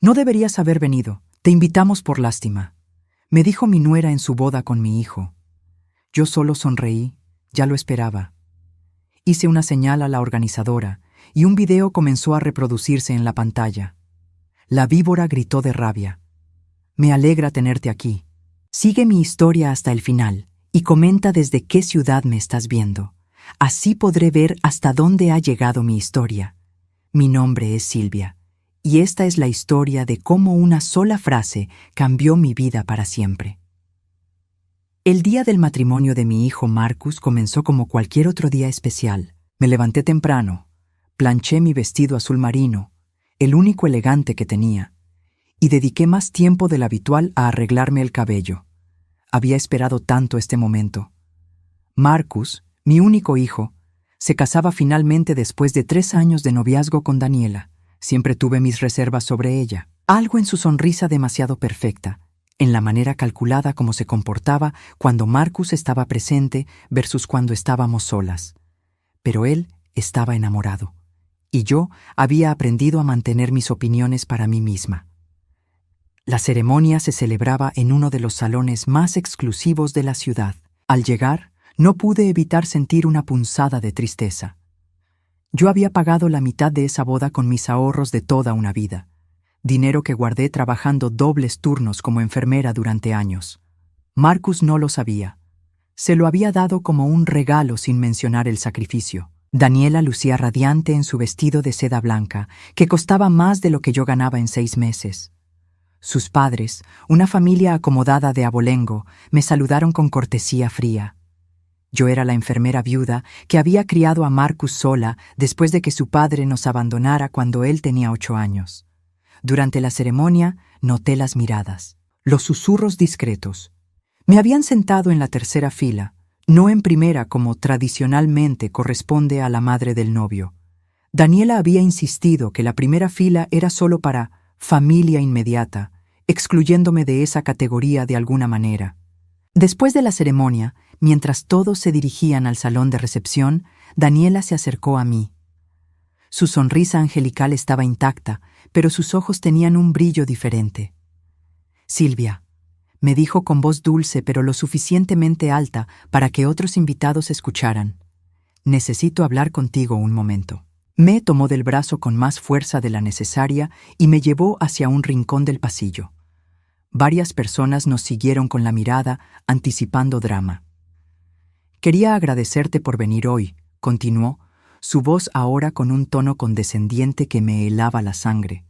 No deberías haber venido. Te invitamos por lástima, me dijo mi nuera en su boda con mi hijo. Yo solo sonreí, ya lo esperaba. Hice una señal a la organizadora y un video comenzó a reproducirse en la pantalla. La víbora gritó de rabia. Me alegra tenerte aquí. Sigue mi historia hasta el final y comenta desde qué ciudad me estás viendo. Así podré ver hasta dónde ha llegado mi historia. Mi nombre es Silvia, y esta es la historia de cómo una sola frase cambió mi vida para siempre. El día del matrimonio de mi hijo Marcus comenzó como cualquier otro día especial. Me levanté temprano, planché mi vestido azul marino, el único elegante que tenía, y dediqué más tiempo del habitual a arreglarme el cabello. Había esperado tanto este momento. Marcus, mi único hijo, se casaba finalmente después de 3 años de noviazgo con Daniela. Siempre tuve mis reservas sobre ella. Algo en su sonrisa demasiado perfecta, en la manera calculada como se comportaba cuando Marcus estaba presente versus cuando estábamos solas. Pero él estaba enamorado, y yo había aprendido a mantener mis opiniones para mí misma. La ceremonia se celebraba en uno de los salones más exclusivos de la ciudad. Al llegar, no pude evitar sentir una punzada de tristeza. Yo había pagado la mitad de esa boda con mis ahorros de toda una vida, dinero que guardé trabajando dobles turnos como enfermera durante años. Marcus no lo sabía. Se lo había dado como un regalo sin mencionar el sacrificio. Daniela lucía radiante en su vestido de seda blanca, que costaba más de lo que yo ganaba en 6 meses. Sus padres, una familia acomodada de abolengo, me saludaron con cortesía fría. Yo era la enfermera viuda que había criado a Marcus sola después de que su padre nos abandonara cuando él tenía 8 años. Durante la ceremonia noté las miradas, los susurros discretos. Me habían sentado en la tercera fila, no en primera como tradicionalmente corresponde a la madre del novio. Daniela había insistido que la primera fila era solo para familia inmediata, excluyéndome de esa categoría de alguna manera. Después de la ceremonia, mientras todos se dirigían al salón de recepción, Daniela se acercó a mí. Su sonrisa angelical estaba intacta, pero sus ojos tenían un brillo diferente. «Silvia», me dijo con voz dulce pero lo suficientemente alta para que otros invitados escucharan. «Necesito hablar contigo un momento». Me tomó del brazo con más fuerza de la necesaria y me llevó hacia un rincón del pasillo. Varias personas nos siguieron con la mirada, anticipando drama. «Quería agradecerte por venir hoy», continuó, su voz ahora con un tono condescendiente que me helaba la sangre.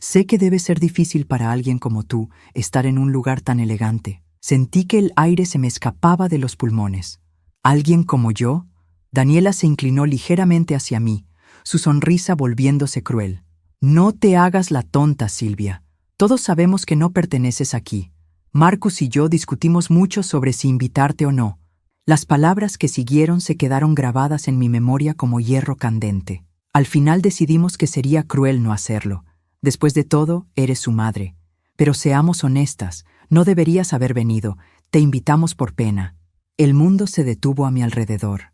«Sé que debe ser difícil para alguien como tú estar en un lugar tan elegante». Sentí que el aire se me escapaba de los pulmones. «¿Alguien como yo?» Daniela se inclinó ligeramente hacia mí, su sonrisa volviéndose cruel. «No te hagas la tonta, Silvia. Todos sabemos que no perteneces aquí. Marcus y yo discutimos mucho sobre si invitarte o no». Las palabras que siguieron se quedaron grabadas en mi memoria como hierro candente. Al final decidimos que sería cruel no hacerlo. Después de todo, eres su madre. Pero seamos honestas, no deberías haber venido. Te invitamos por pena. El mundo se detuvo a mi alrededor.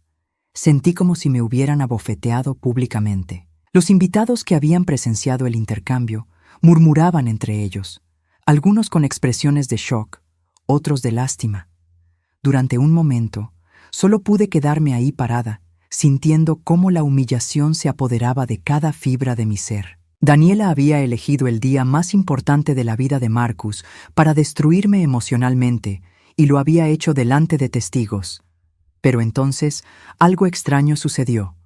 Sentí como si me hubieran abofeteado públicamente. Los invitados que habían presenciado el intercambio murmuraban entre ellos, algunos con expresiones de shock, otros de lástima. Durante un momento, solo pude quedarme ahí parada, sintiendo cómo la humillación se apoderaba de cada fibra de mi ser. Daniela había elegido el día más importante de la vida de Marcus para destruirme emocionalmente, y lo había hecho delante de testigos. Pero entonces, algo extraño sucedió.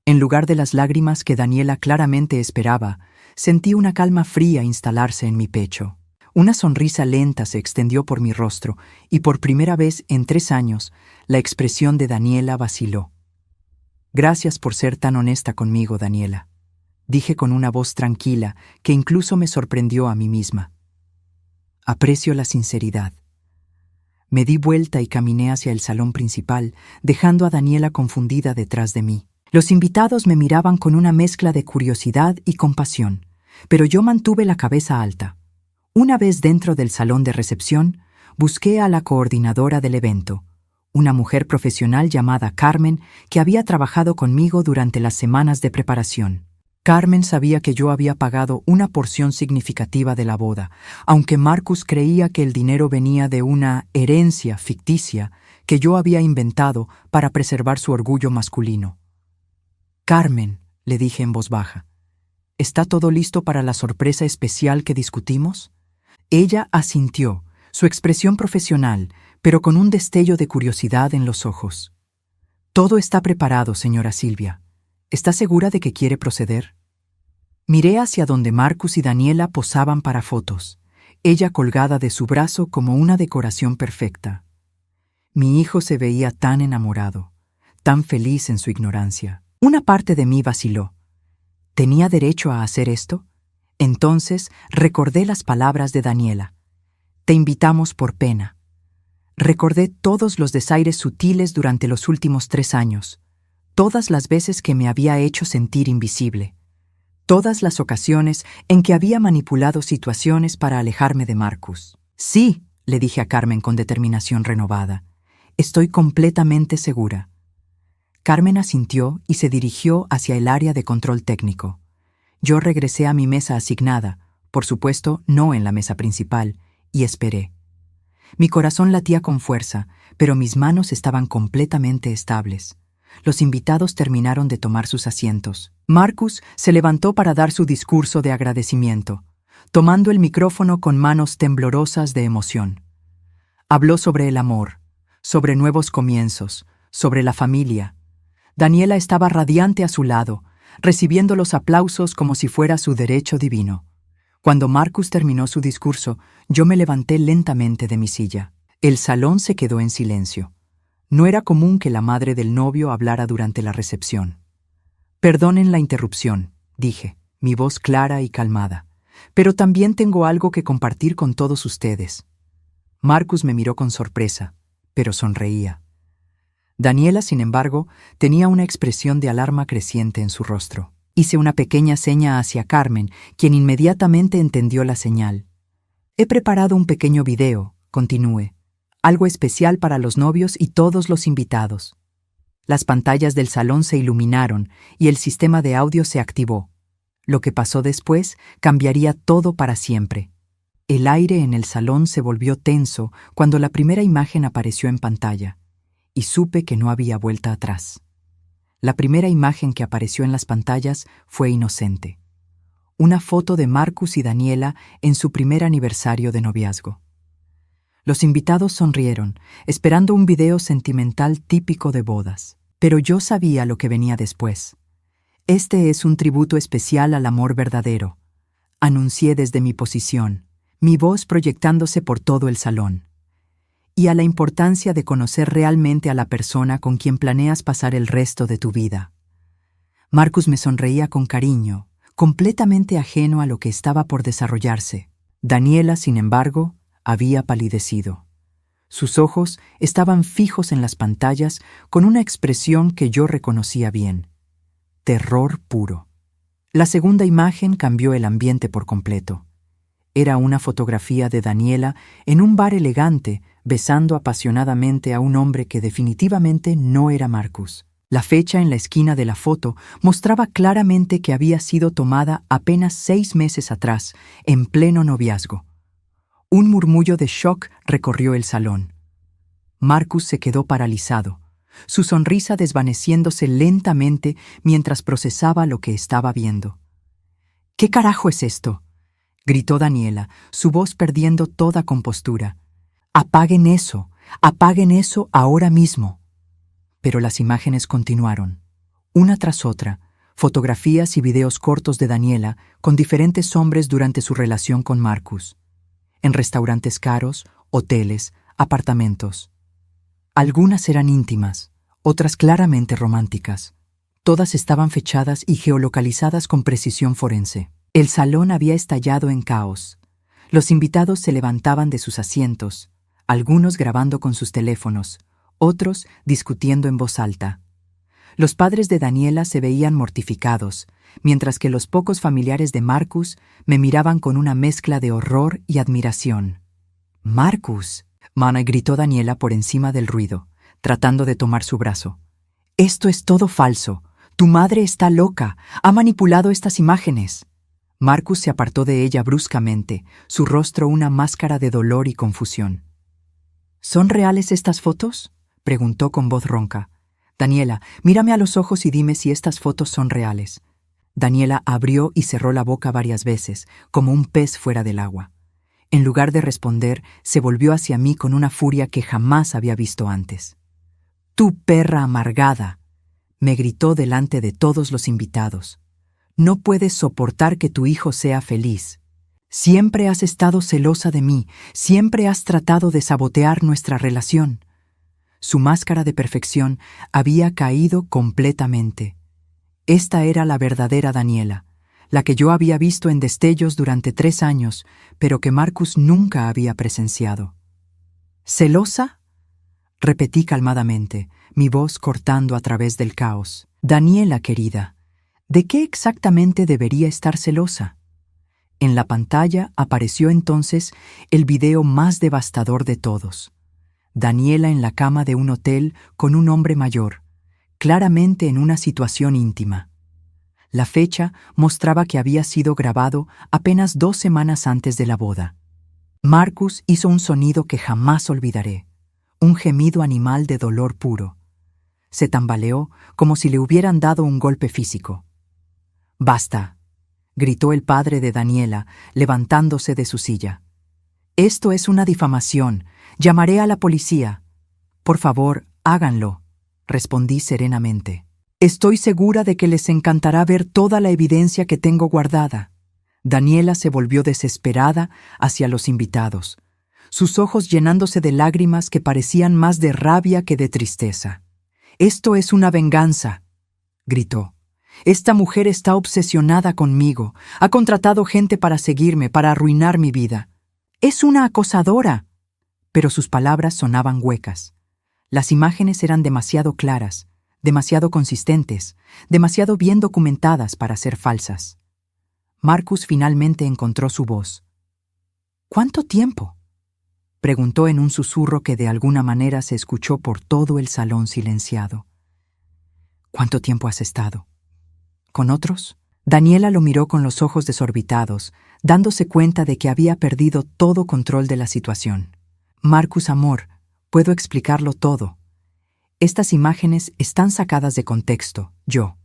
En lugar de las lágrimas que Daniela claramente esperaba, sentí una calma fría instalarse en mi pecho. Una sonrisa lenta se extendió por mi rostro y por primera vez en 3 años, la expresión de Daniela vaciló. «Gracias por ser tan honesta conmigo, Daniela», dije con una voz tranquila que incluso me sorprendió a mí misma. «Aprecio la sinceridad». Me di vuelta y caminé hacia el salón principal, dejando a Daniela confundida detrás de mí. Los invitados me miraban con una mezcla de curiosidad y compasión, pero yo mantuve la cabeza alta. Una vez dentro del salón de recepción, busqué a la coordinadora del evento, una mujer profesional llamada Carmen que había trabajado conmigo durante las semanas de preparación. Carmen sabía que yo había pagado una porción significativa de la boda, aunque Marcus creía que el dinero venía de una herencia ficticia que yo había inventado para preservar su orgullo masculino. «Carmen», le dije en voz baja, «¿está todo listo para la sorpresa especial que discutimos?» Ella asintió, su expresión profesional, pero con un destello de curiosidad en los ojos. «Todo está preparado, señora Silvia. ¿Está segura de que quiere proceder?» Miré hacia donde Marcus y Daniela posaban para fotos, ella colgada de su brazo como una decoración perfecta. Mi hijo se veía tan enamorado, tan feliz en su ignorancia. Una parte de mí vaciló. ¿Tenía derecho a hacer esto? Entonces recordé las palabras de Daniela. «Te invitamos por pena». Recordé todos los desaires sutiles durante los últimos 3 años, todas las veces que me había hecho sentir invisible, todas las ocasiones en que había manipulado situaciones para alejarme de Marcus. «Sí», le dije a Carmen con determinación renovada, «estoy completamente segura». Carmen asintió y se dirigió hacia el área de control técnico. Yo regresé a mi mesa asignada, por supuesto no en la mesa principal, y esperé. Mi corazón latía con fuerza, pero mis manos estaban completamente estables. Los invitados terminaron de tomar sus asientos. Marcus se levantó para dar su discurso de agradecimiento, tomando el micrófono con manos temblorosas de emoción. Habló sobre el amor, sobre nuevos comienzos, sobre la familia. Daniela estaba radiante a su lado, recibiendo los aplausos como si fuera su derecho divino. Cuando Marcus terminó su discurso, yo me levanté lentamente de mi silla. El salón se quedó en silencio. No era común que la madre del novio hablara durante la recepción. «Perdonen la interrupción», dije, mi voz clara y calmada, «pero también tengo algo que compartir con todos ustedes». Marcus me miró con sorpresa, pero sonreía. Daniela, sin embargo, tenía una expresión de alarma creciente en su rostro. Hice una pequeña seña hacia Carmen, quien inmediatamente entendió la señal. «He preparado un pequeño video», continué, «algo especial para los novios y todos los invitados». Las pantallas del salón se iluminaron y el sistema de audio se activó. Lo que pasó después cambiaría todo para siempre. El aire en el salón se volvió tenso cuando la primera imagen apareció en pantalla, y supe que no había vuelta atrás. La primera imagen que apareció en las pantallas fue inocente. Una foto de Marcus y Daniela en su primer aniversario de noviazgo. Los invitados sonrieron, esperando un video sentimental típico de bodas. Pero yo sabía lo que venía después. «Este es un tributo especial al amor verdadero», anuncié desde mi posición, mi voz proyectándose por todo el salón. «Y a la importancia de conocer realmente a la persona con quien planeas pasar el resto de tu vida». Marcus me sonreía con cariño, completamente ajeno a lo que estaba por desarrollarse. Daniela, sin embargo, había palidecido. Sus ojos estaban fijos en las pantallas con una expresión que yo reconocía bien. Terror puro. La segunda imagen cambió el ambiente por completo. Era una fotografía de Daniela en un bar elegante, besando apasionadamente a un hombre que definitivamente no era Marcus. La fecha en la esquina de la foto mostraba claramente que había sido tomada apenas 6 meses atrás, en pleno noviazgo. Un murmullo de shock recorrió el salón. Marcus se quedó paralizado, su sonrisa desvaneciéndose lentamente mientras procesaba lo que estaba viendo. «¿Qué carajo es esto?», gritó Daniela, su voz perdiendo toda compostura. «Apaguen eso ahora mismo». Pero las imágenes continuaron, una tras otra, fotografías y videos cortos de Daniela con diferentes hombres durante su relación con Marcus. En restaurantes caros, hoteles, apartamentos. Algunas eran íntimas, otras claramente románticas. Todas estaban fechadas y geolocalizadas con precisión forense. El salón había estallado en caos. Los invitados se levantaban de sus asientos, algunos grabando con sus teléfonos, otros discutiendo en voz alta. Los padres de Daniela se veían mortificados, mientras que los pocos familiares de Marcus me miraban con una mezcla de horror y admiración. «Marcus», Mana, gritó Daniela por encima del ruido, tratando de tomar su brazo. «Esto es todo falso. Tu madre está loca. Ha manipulado estas imágenes. Marcus se apartó de ella bruscamente, su rostro una máscara de dolor y confusión. ¿Son reales estas fotos?, preguntó con voz ronca. Daniela, mírame a los ojos y dime si estas fotos son reales. Daniela abrió y cerró la boca varias veces, como un pez fuera del agua. En lugar de responder, se volvió hacia mí con una furia que jamás había visto antes. «¡Tú, perra amargada!», me gritó delante de todos los invitados. «No puedes soportar que tu hijo sea feliz. Siempre has estado celosa de mí, siempre has tratado de sabotear nuestra relación». Su máscara de perfección había caído completamente. Esta era la verdadera Daniela, la que yo había visto en destellos durante 3 años, pero que Marcus nunca había presenciado. ¿Celosa?, repetí calmadamente, mi voz cortando a través del caos. Daniela, querida, ¿de qué exactamente debería estar celosa? En la pantalla apareció entonces el video más devastador de todos. Daniela en la cama de un hotel con un hombre mayor, claramente en una situación íntima. La fecha mostraba que había sido grabado apenas 2 semanas antes de la boda. Marcus hizo un sonido que jamás olvidaré, un gemido animal de dolor puro. Se tambaleó como si le hubieran dado un golpe físico. «Basta», gritó el padre de Daniela, levantándose de su silla. «Esto es una difamación. Llamaré a la policía». «Por favor, háganlo», respondí serenamente. «Estoy segura de que les encantará ver toda la evidencia que tengo guardada». Daniela se volvió desesperada hacia los invitados, sus ojos llenándose de lágrimas que parecían más de rabia que de tristeza. «Esto es una venganza», gritó. «Esta mujer está obsesionada conmigo, ha contratado gente para seguirme, para arruinar mi vida. Es una acosadora». Pero sus palabras sonaban huecas. Las imágenes eran demasiado claras, demasiado consistentes, demasiado bien documentadas para ser falsas. Marcus finalmente encontró su voz. «¿Cuánto tiempo?», preguntó en un susurro que de alguna manera se escuchó por todo el salón silenciado. «¿Cuánto tiempo has estado? ¿Con otros?». Daniela lo miró con los ojos desorbitados, dándose cuenta de que había perdido todo control de la situación. «Marcus, amor, puedo explicarlo todo. Estas imágenes están sacadas de contexto, yo».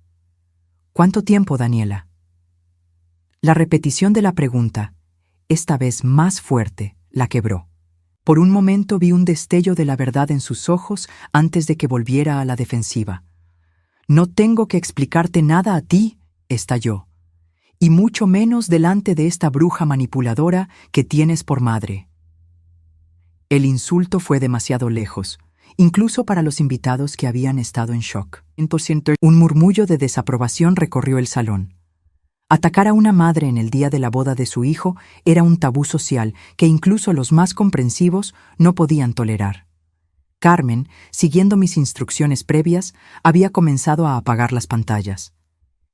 «¿Cuánto tiempo, Daniela?». La repetición de la pregunta, esta vez más fuerte, la quebró. Por un momento vi un destello de la verdad en sus ojos antes de que volviera a la defensiva. «No tengo que explicarte nada a ti», estalló, «y mucho menos delante de esta bruja manipuladora que tienes por madre». El insulto fue demasiado lejos, incluso para los invitados que habían estado en shock. Un murmullo de desaprobación recorrió el salón. Atacar a una madre en el día de la boda de su hijo era un tabú social que incluso los más comprensivos no podían tolerar. Carmen, siguiendo mis instrucciones previas, había comenzado a apagar las pantallas.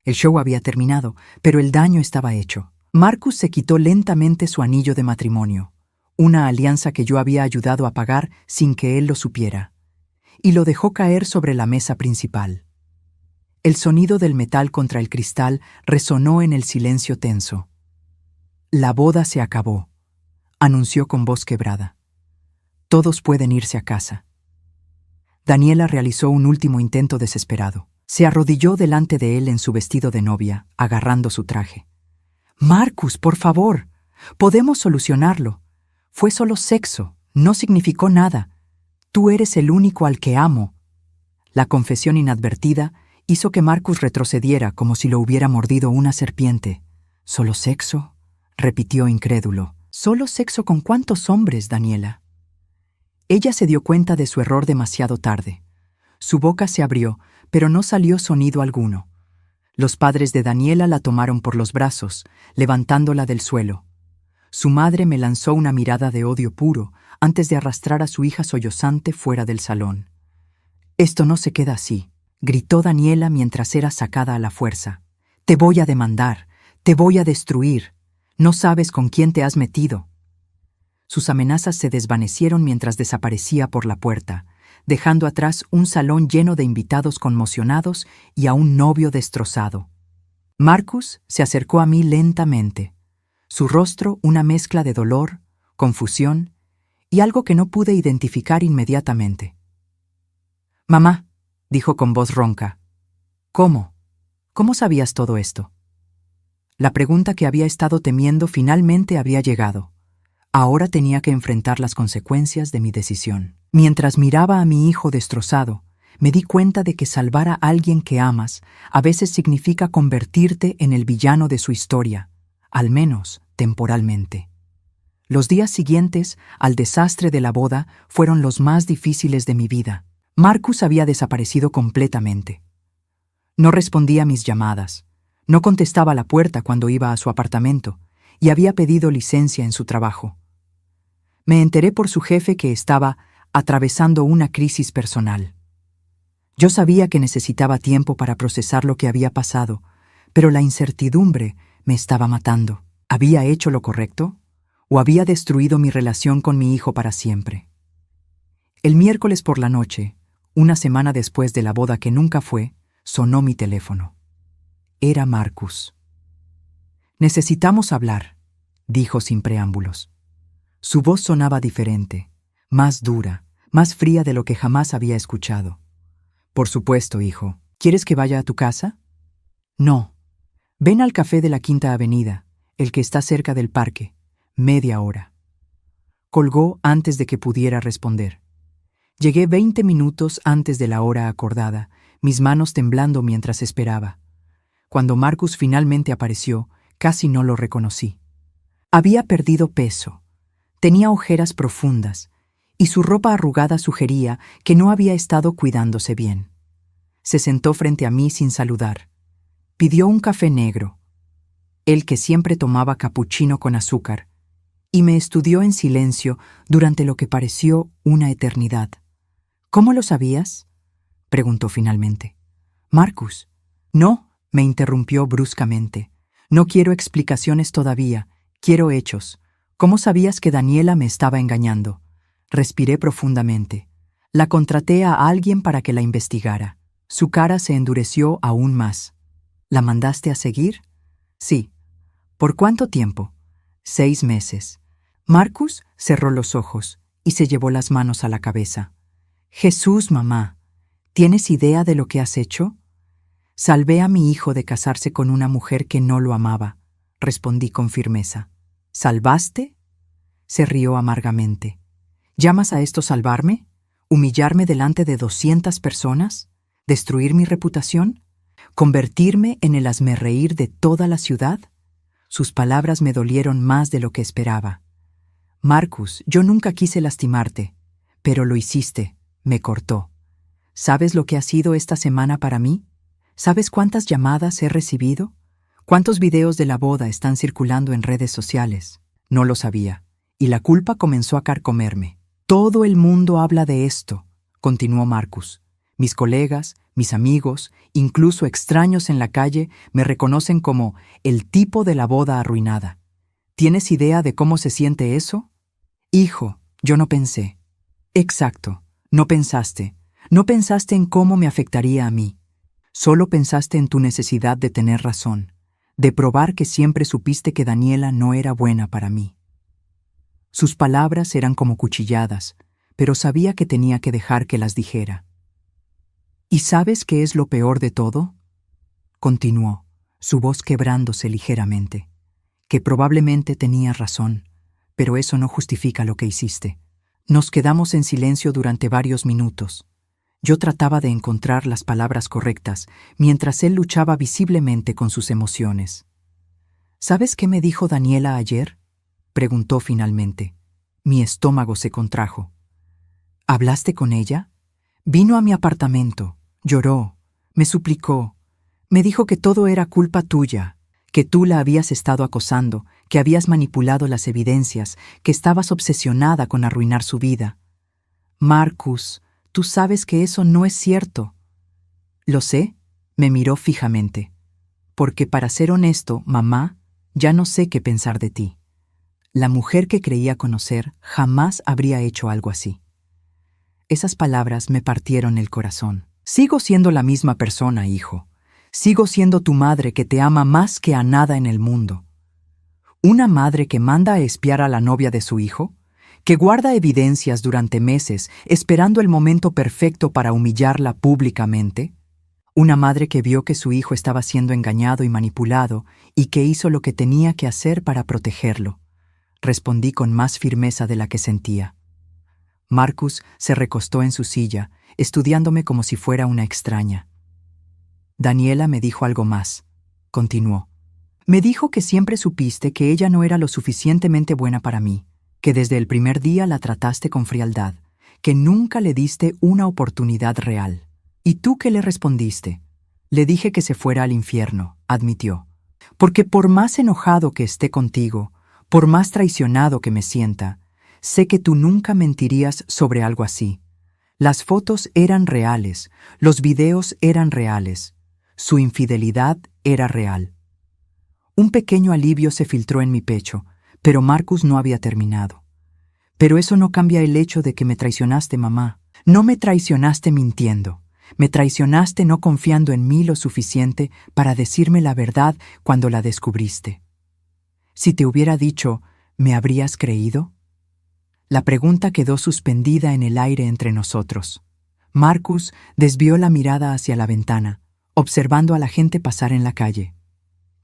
El show había terminado, pero el daño estaba hecho. Marcus se quitó lentamente su anillo de matrimonio, una alianza que yo había ayudado a pagar sin que él lo supiera, y lo dejó caer sobre la mesa principal. El sonido del metal contra el cristal resonó en el silencio tenso. «La boda se acabó», anunció con voz quebrada. «Todos pueden irse a casa». Daniela realizó un último intento desesperado. Se arrodilló delante de él en su vestido de novia, agarrando su traje. «Marcus, por favor, podemos solucionarlo. Fue solo sexo, no significó nada. Tú eres el único al que amo». La confesión inadvertida hizo que Marcus retrocediera como si lo hubiera mordido una serpiente. «¿Solo sexo?», repitió incrédulo. «¿Solo sexo con cuántos hombres, Daniela?». Ella se dio cuenta de su error demasiado tarde. Su boca se abrió, pero no salió sonido alguno. Los padres de Daniela la tomaron por los brazos, levantándola del suelo. Su madre me lanzó una mirada de odio puro antes de arrastrar a su hija sollozante fuera del salón. «Esto no se queda así», gritó Daniela mientras era sacada a la fuerza. «Te voy a demandar, te voy a destruir. No sabes con quién te has metido». Sus amenazas se desvanecieron mientras desaparecía por la puerta, dejando atrás un salón lleno de invitados conmocionados y a un novio destrozado. Marcus se acercó a mí lentamente, su rostro una mezcla de dolor, confusión y algo que no pude identificar inmediatamente. «Mamá», dijo con voz ronca. «¿Cómo? ¿Cómo sabías todo esto?» La pregunta que había estado temiendo finalmente había llegado. Ahora tenía que enfrentar las consecuencias de mi decisión. Mientras miraba a mi hijo destrozado, me di cuenta de que salvar a alguien que amas a veces significa convertirte en el villano de su historia, al menos temporalmente. Los días siguientes al desastre de la boda fueron los más difíciles de mi vida. Marcus había desaparecido completamente. No respondía a mis llamadas, no contestaba la puerta cuando iba a su apartamento y había pedido licencia en su trabajo. Me enteré por su jefe que estaba atravesando una crisis personal. Yo sabía que necesitaba tiempo para procesar lo que había pasado, pero la incertidumbre me estaba matando. ¿Había hecho lo correcto? ¿O había destruido mi relación con mi hijo para siempre? El miércoles por la noche, una semana después de la boda que nunca fue, sonó mi teléfono. Era Marcus. «Necesitamos hablar», dijo sin preámbulos. Su voz sonaba diferente, más dura, más fría de lo que jamás había escuchado. «Por supuesto, hijo. ¿Quieres que vaya a tu casa?» «No. Ven al café de la Quinta Avenida, el que está cerca del parque. Media hora». Colgó antes de que pudiera responder. Llegué 20 minutos antes de la hora acordada, mis manos temblando mientras esperaba. Cuando Marcus finalmente apareció, casi no lo reconocí. Había perdido peso, tenía ojeras profundas, y su ropa arrugada sugería que no había estado cuidándose bien. Se sentó frente a mí sin saludar. Pidió un café negro, el que siempre tomaba capuchino con azúcar, y me estudió en silencio durante lo que pareció una eternidad. «¿Cómo lo sabías?», preguntó finalmente. «Marcus». «No», me interrumpió bruscamente. «No quiero explicaciones todavía, quiero hechos. ¿Cómo sabías que Daniela me estaba engañando?» Respiré profundamente. La contraté a alguien para que la investigara. Su cara se endureció aún más. «¿La mandaste a seguir?» «Sí». «¿Por cuánto tiempo?» «6 meses». Marcus cerró los ojos y se llevó las manos a la cabeza. «Jesús, mamá, ¿tienes idea de lo que has hecho?» «Salvé a mi hijo de casarse con una mujer que no lo amaba», respondí con firmeza. «¿Salvaste?», se rió amargamente. «¿Llamas a esto salvarme? ¿Humillarme delante de 200 personas? ¿Destruir mi reputación? ¿Convertirme en el hazmerreír de toda la ciudad?» Sus palabras me dolieron más de lo que esperaba. «Marcus, yo nunca quise lastimarte, pero lo hiciste», me cortó. «¿Sabes lo que ha sido esta semana para mí? ¿Sabes cuántas llamadas he recibido? ¿Cuántos videos de la boda están circulando en redes sociales?» No lo sabía, y la culpa comenzó a carcomerme. «Todo el mundo habla de esto», continuó Marcus. «Mis colegas, mis amigos, incluso extraños en la calle, me reconocen como el tipo de la boda arruinada. ¿Tienes idea de cómo se siente eso?» «Hijo, yo no pensé». «Exacto, no pensaste. No pensaste en cómo me afectaría a mí. Solo pensaste en tu necesidad de tener razón, de probar que siempre supiste que Daniela no era buena para mí». Sus palabras eran como cuchilladas, pero sabía que tenía que dejar que las dijera. «¿Y sabes qué es lo peor de todo?», continuó, su voz quebrándose ligeramente. «Que probablemente tenías razón, pero eso no justifica lo que hiciste». Nos quedamos en silencio durante varios minutos. Yo trataba de encontrar las palabras correctas, mientras él luchaba visiblemente con sus emociones. «¿Sabes qué me dijo Daniela ayer?», preguntó finalmente. Mi estómago se contrajo. «¿Hablaste con ella?» «Vino a mi apartamento, lloró, me suplicó. Me dijo que todo era culpa tuya, que tú la habías estado acosando, que habías manipulado las evidencias, que estabas obsesionada con arruinar su vida». «Marcus, tú sabes que eso no es cierto». «Lo sé», me miró fijamente. «Porque para ser honesto, mamá, ya no sé qué pensar de ti. La mujer que creía conocer jamás habría hecho algo así». Esas palabras me partieron el corazón. Sigo siendo la misma persona, hijo. Sigo siendo tu madre que te ama más que a nada en el mundo. ¿Una madre que manda a espiar a la novia de su hijo? ¿Que guarda evidencias durante meses esperando el momento perfecto para humillarla públicamente? ¿Una madre que vio que su hijo estaba siendo engañado y manipulado y que hizo lo que tenía que hacer para protegerlo? Respondí con más firmeza de la que sentía. Marcus se recostó en su silla, estudiándome como si fuera una extraña. Daniela me dijo algo más. Continuó. Me dijo que siempre supiste que ella no era lo suficientemente buena para mí, que desde el primer día la trataste con frialdad, que nunca le diste una oportunidad real. ¿Y tú qué le respondiste? Le dije que se fuera al infierno, admitió. Porque por más enojado que esté contigo, por más traicionado que me sienta, sé que tú nunca mentirías sobre algo así. Las fotos eran reales, los videos eran reales, su infidelidad era real. Un pequeño alivio se filtró en mi pecho, pero Marcus no había terminado. Pero eso no cambia el hecho de que me traicionaste, mamá. No me traicionaste mintiendo. Me traicionaste no confiando en mí lo suficiente para decirme la verdad cuando la descubriste. Si te hubiera dicho, ¿me habrías creído? La pregunta quedó suspendida en el aire entre nosotros. Marcus desvió la mirada hacia la ventana, observando a la gente pasar en la calle.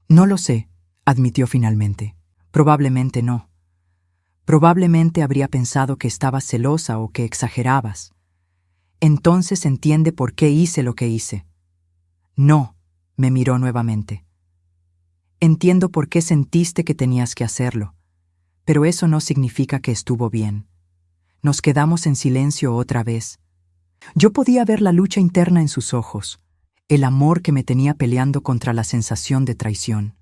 No lo sé, admitió finalmente. Probablemente no. Probablemente habría pensado que estabas celosa o que exagerabas. Entonces entiende por qué hice lo que hice. No, me miró nuevamente. Entiendo por qué sentiste que tenías que hacerlo, pero eso no significa que estuvo bien. Nos quedamos en silencio otra vez. Yo podía ver la lucha interna en sus ojos, el amor que me tenía peleando contra la sensación de traición.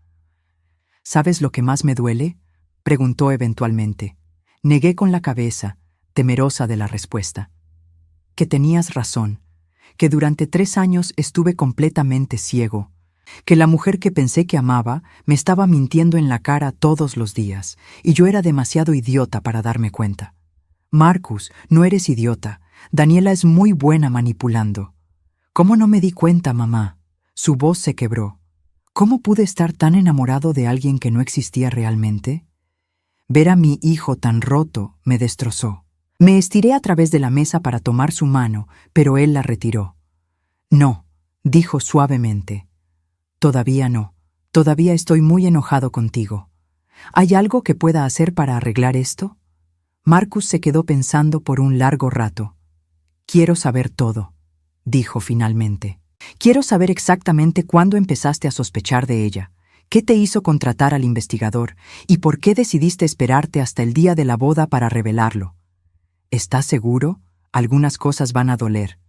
¿Sabes lo que más me duele?, preguntó eventualmente. Negué con la cabeza, temerosa de la respuesta. Que tenías razón, que durante 3 años estuve completamente ciego, que la mujer que pensé que amaba me estaba mintiendo en la cara todos los días, y yo era demasiado idiota para darme cuenta. Marcus, no eres idiota. Daniela es muy buena manipulando. ¿Cómo no me di cuenta, mamá? Su voz se quebró. ¿Cómo pude estar tan enamorado de alguien que no existía realmente? Ver a mi hijo tan roto me destrozó. Me estiré a través de la mesa para tomar su mano, pero él la retiró. No, dijo suavemente. Todavía no. Todavía estoy muy enojado contigo. ¿Hay algo que pueda hacer para arreglar esto? Marcus se quedó pensando por un largo rato. Quiero saber todo, dijo finalmente. Quiero saber exactamente cuándo empezaste a sospechar de ella, qué te hizo contratar al investigador y por qué decidiste esperarte hasta el día de la boda para revelarlo. ¿Estás seguro? Algunas cosas van a doler.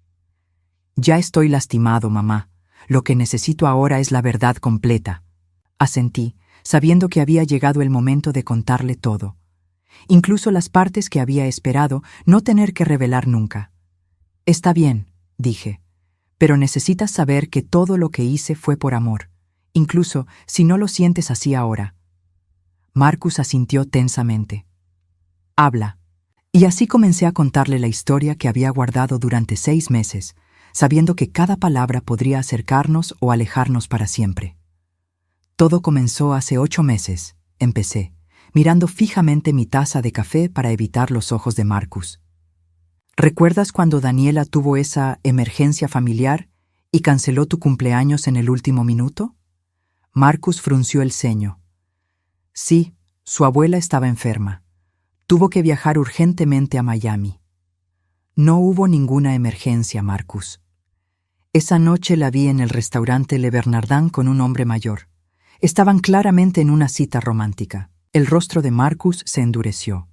Ya estoy lastimado, mamá. Lo que necesito ahora es la verdad completa. Asentí, sabiendo que había llegado el momento de contarle todo. Incluso las partes que había esperado no tener que revelar nunca. Está bien, dije, pero necesitas saber que todo lo que hice fue por amor, incluso si no lo sientes así ahora. Marcus asintió tensamente. Habla. Y así comencé a contarle la historia que había guardado durante 6 meses, sabiendo que cada palabra podría acercarnos o alejarnos para siempre. Todo comenzó hace 8 meses, empecé, mirando fijamente mi taza de café para evitar los ojos de Marcus. ¿Recuerdas cuando Daniela tuvo esa emergencia familiar y canceló tu cumpleaños en el último minuto? Marcus frunció el ceño. Sí, su abuela estaba enferma. Tuvo que viajar urgentemente a Miami. No hubo ninguna emergencia, Marcus. Esa noche la vi en el restaurante Le Bernardin con un hombre mayor. Estaban claramente en una cita romántica. El rostro de Marcus se endureció.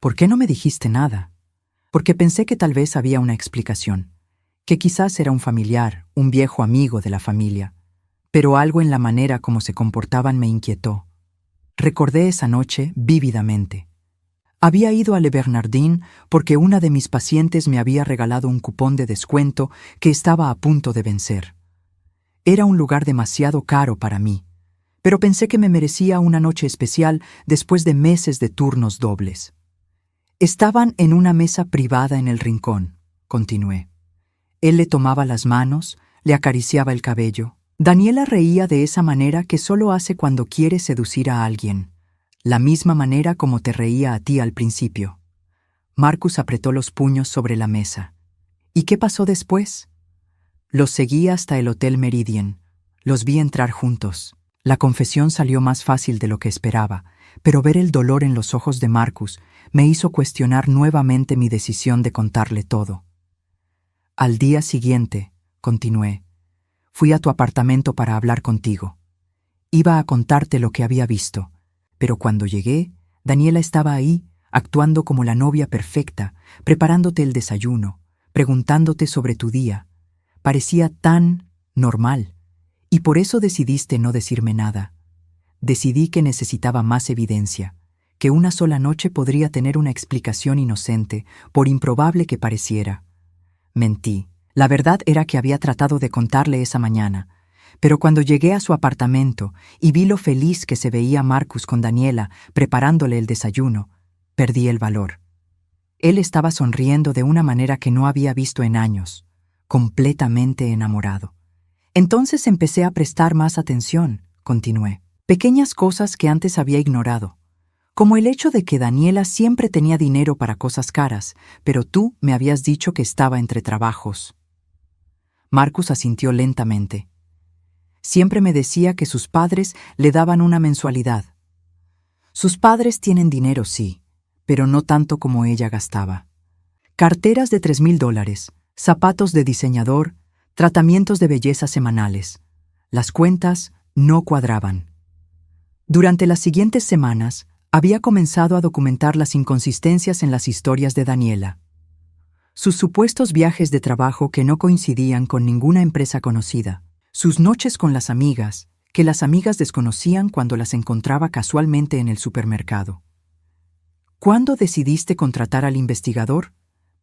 ¿Por qué no me dijiste nada? Porque pensé que tal vez había una explicación, que quizás era un familiar, un viejo amigo de la familia. Pero algo en la manera como se comportaban me inquietó. Recordé esa noche vívidamente. Había ido a Le Bernardin porque una de mis pacientes me había regalado un cupón de descuento que estaba a punto de vencer. Era un lugar demasiado caro para mí, pero pensé que me merecía una noche especial después de meses de turnos dobles. Estaban en una mesa privada en el rincón, continué. Él le tomaba las manos, le acariciaba el cabello. Daniela reía de esa manera que solo hace cuando quiere seducir a alguien, la misma manera como te reía a ti al principio. Marcus apretó los puños sobre la mesa. ¿Y qué pasó después? Los seguí hasta el Hotel Meridian. Los vi entrar juntos. La confesión salió más fácil de lo que esperaba, pero ver el dolor en los ojos de Marcus me hizo cuestionar nuevamente mi decisión de contarle todo. Al día siguiente, continué, fui a tu apartamento para hablar contigo. Iba a contarte lo que había visto, pero cuando llegué, Daniela estaba ahí, actuando como la novia perfecta, preparándote el desayuno, preguntándote sobre tu día. Parecía tan normal, y por eso decidiste no decirme nada. Decidí que necesitaba más evidencia, que una sola noche podría tener una explicación inocente, por improbable que pareciera. Mentí. La verdad era que había tratado de contarle esa mañana, pero cuando llegué a su apartamento y vi lo feliz que se veía Marcus con Daniela preparándole el desayuno, perdí el valor. Él estaba sonriendo de una manera que no había visto en años, completamente enamorado. Entonces empecé a prestar más atención, continué. Pequeñas cosas que antes había ignorado, como el hecho de que Daniela siempre tenía dinero para cosas caras, pero tú me habías dicho que estaba entre trabajos. Marcus asintió lentamente. Siempre me decía que sus padres le daban una mensualidad. Sus padres tienen dinero, sí, pero no tanto como ella gastaba. Carteras de $3,000, zapatos de diseñador, tratamientos de belleza semanales. Las cuentas no cuadraban. Durante las siguientes semanas, había comenzado a documentar las inconsistencias en las historias de Daniela. Sus supuestos viajes de trabajo que no coincidían con ninguna empresa conocida. Sus noches con las amigas, que las amigas desconocían cuando las encontraba casualmente en el supermercado. ¿Cuándo decidiste contratar al investigador?,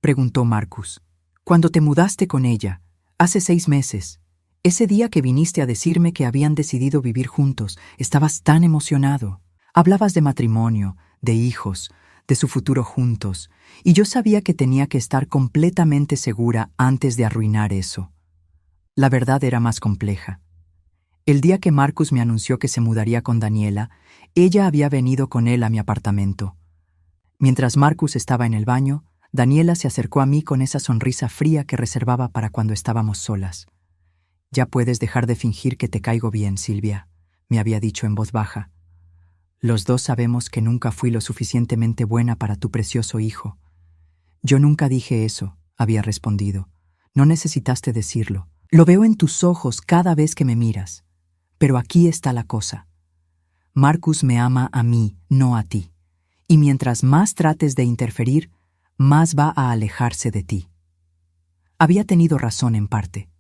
preguntó Marcus. Cuando te mudaste con ella, hace 6 meses. Ese día que viniste a decirme que habían decidido vivir juntos, estabas tan emocionado. Hablabas de matrimonio, de hijos, de su futuro juntos, y yo sabía que tenía que estar completamente segura antes de arruinar eso. La verdad era más compleja. El día que Marcus me anunció que se mudaría con Daniela, ella había venido con él a mi apartamento. Mientras Marcus estaba en el baño, Daniela se acercó a mí con esa sonrisa fría que reservaba para cuando estábamos solas. «Ya puedes dejar de fingir que te caigo bien, Silvia», me había dicho en voz baja. «Los dos sabemos que nunca fui lo suficientemente buena para tu precioso hijo». «Yo nunca dije eso», había respondido. «No necesitaste decirlo. Lo veo en tus ojos cada vez que me miras. Pero aquí está la cosa. Marcus me ama a mí, no a ti. Y mientras más trates de interferir, más va a alejarse de ti». Había tenido razón en parte.